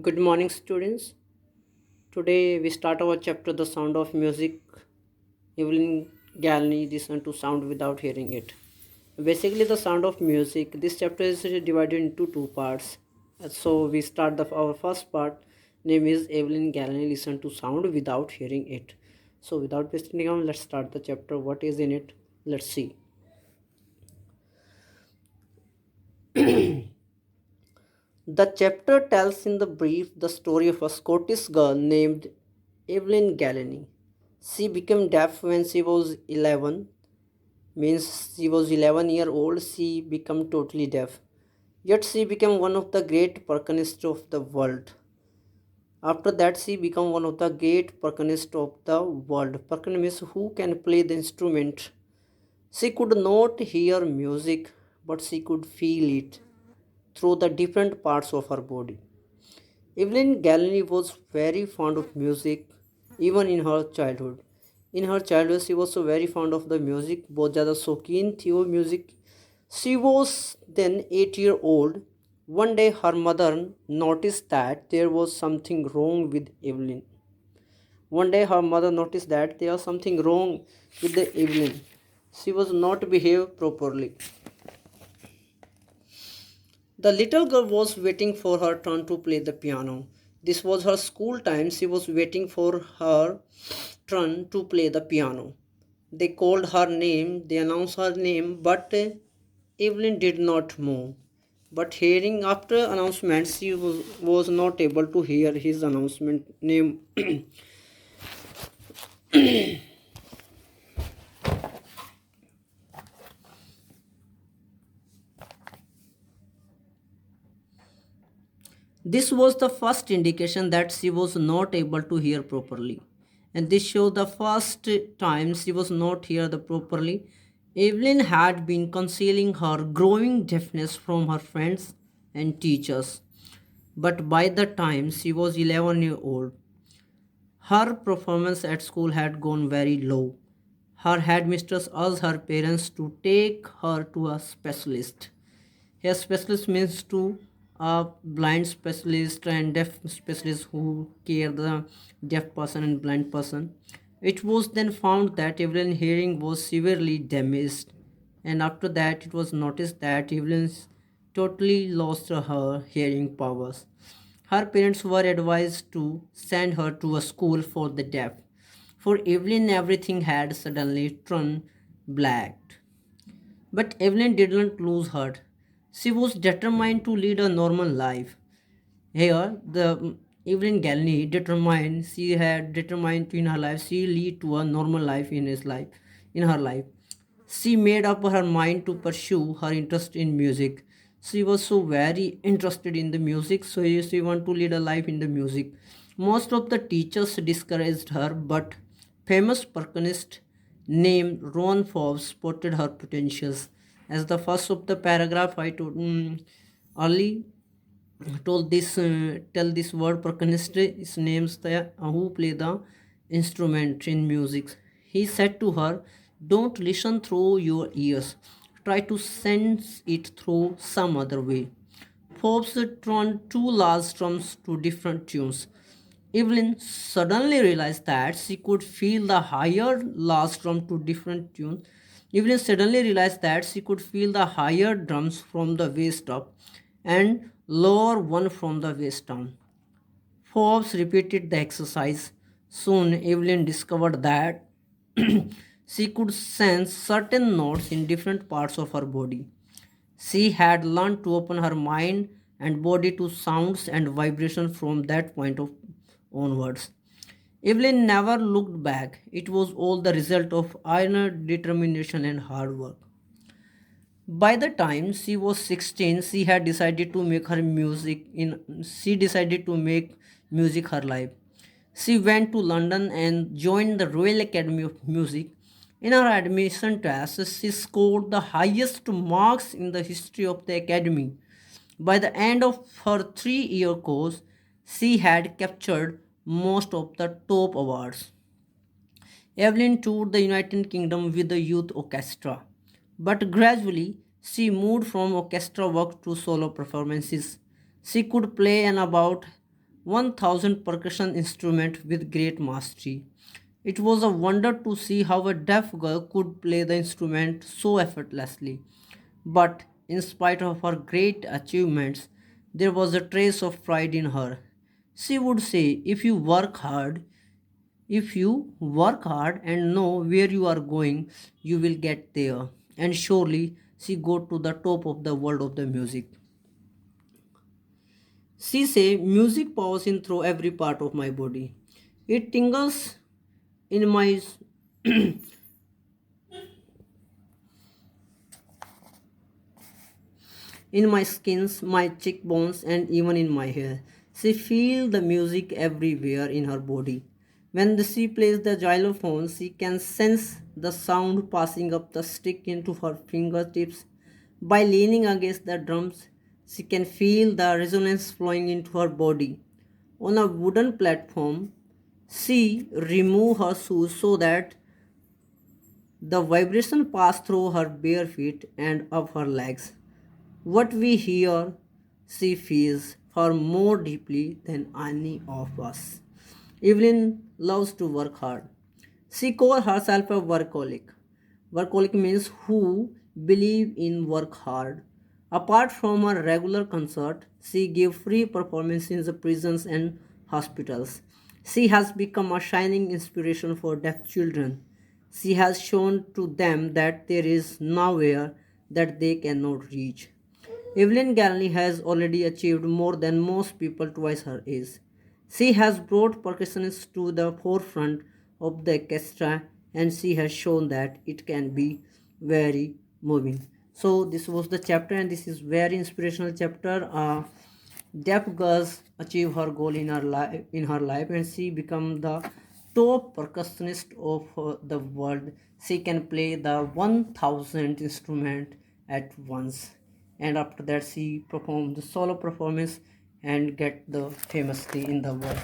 Good morning, students. Today we start our chapter The Sound of Music. Evelyn Galney listen to sound without hearing it. Basically, the sound of music. This chapter is divided into two parts. So we start our first part. Name is Evelyn Galney listen to sound without hearing it. So without wasting time, let's start the chapter. What is in it? Let's see. The chapter tells in the brief the story of a Scottish girl named Evelyn Galleney. She became deaf when she was 11, means she was 11-year old, she became totally deaf. Yet she became one of the great percussionists of the world. After that, she became one of the great percussionists of the world. Percussion means who can play the instrument. She could not hear music, but she could feel it through the different parts of her body. Evelyn Galliani was very fond of music even in her childhood. In her childhood, she was so very fond of the music, बहुत ज़्यादा शौकीन थी वो music. She was then 8 year old. One day, her mother noticed that there was something wrong with Evelyn. One day, her mother noticed that there was something wrong with the Evelyn. She was not behave properly. The little girl was waiting for her turn to play the piano. This was her school time. She was waiting for her turn to play the piano. They called her name, they announced her name, but Evelyn did not move. But hearing after announcement, she was not able to hear his announcement name. This was the first indication that she was not able to hear properly. And this showed the first time she was not hear the properly. Evelyn had been concealing her growing deafness from her friends and teachers. But by the time she was 11 years old, her performance at school had gone very low. Her headmistress asked her parents to take her to a specialist. A specialist means to a blind specialist and deaf specialist who care the deaf person and blind person. It was then found that Evelyn's hearing was severely damaged, and after that it was noticed that Evelyn totally lost her hearing powers. Her parents were advised to send her to a school for the deaf. For Evelyn, everything had suddenly turned black. But Evelyn didn't lose heart. She was determined to lead a normal life. Here, the Evelyn Galney determined she had determined in her life she lead to a normal life in her life. She made up her mind to pursue her interest in music. She was so very interested in the music, so she wanted to lead a life in the music. Most of the teachers discouraged her, but famous percussionist named Ron Forbes spotted her potentials. As the first of the paragraph I told early told this tell this word percussionist is names the who play the instrument in music. He said to her, don't listen through your ears, try to sense it through some other way. Forbes turned two large drums to different tunes. Evelyn suddenly realized that she could feel the higher last drum to different tunes. Evelyn suddenly realized that she could feel the higher drums from the waist up and lower one from the waist down. Forbes repeated the exercise. Soon Evelyn discovered that she could sense certain notes in different parts of her body. She had learned to open her mind and body to sounds and vibrations from that point of onwards. Evelyn never looked back. It was all the result of iron determination and hard work. By the time she was 16, she decided to make music her life. She went to London and joined the Royal Academy of Music. In her admission test, she scored the highest marks in the history of the academy. By the end of her 3 year course, she had captured most of the top awards. Evelyn toured the United Kingdom with the youth orchestra, but gradually she moved from orchestra work to solo performances. She could play an about 1,000 percussion instruments with great mastery. It was a wonder to see how a deaf girl could play the instrument so effortlessly. But in spite of her great achievements, there was a trace of pride in her. She would say, if you work hard and know where you are going, you will get there. And surely she got to the top of the world of the music. She say music powers in through every part of my body. It tingles in my in my skins, my cheekbones, and even in my hair. She feels the music everywhere in her body. When she plays the xylophone, she can sense the sound passing up the stick into her fingertips. By leaning against the drums, she can feel the resonance flowing into her body. On a wooden platform, she removes her shoes so that the vibration pass through her bare feet and up her legs. What we hear, she feels far more deeply than any of us. Evelyn loves to work hard. She calls herself a workaholic. Workaholic means who believe in work hard. Apart from her regular concert, she gives free performances in the prisons and hospitals. She has become a shining inspiration for deaf children. She has shown to them that there is nowhere that they cannot reach. Evelyn Galley has already achieved more than most people twice her age. She has brought percussionists to the forefront of the orchestra and she has shown that it can be very moving. So this was the chapter and this is very inspirational chapter. Deaf girls achieve her goal in her life and she become the top percussionist of the world. She can play the 1,000 instrument at once and after that she performed the solo performance and get the famously in the world.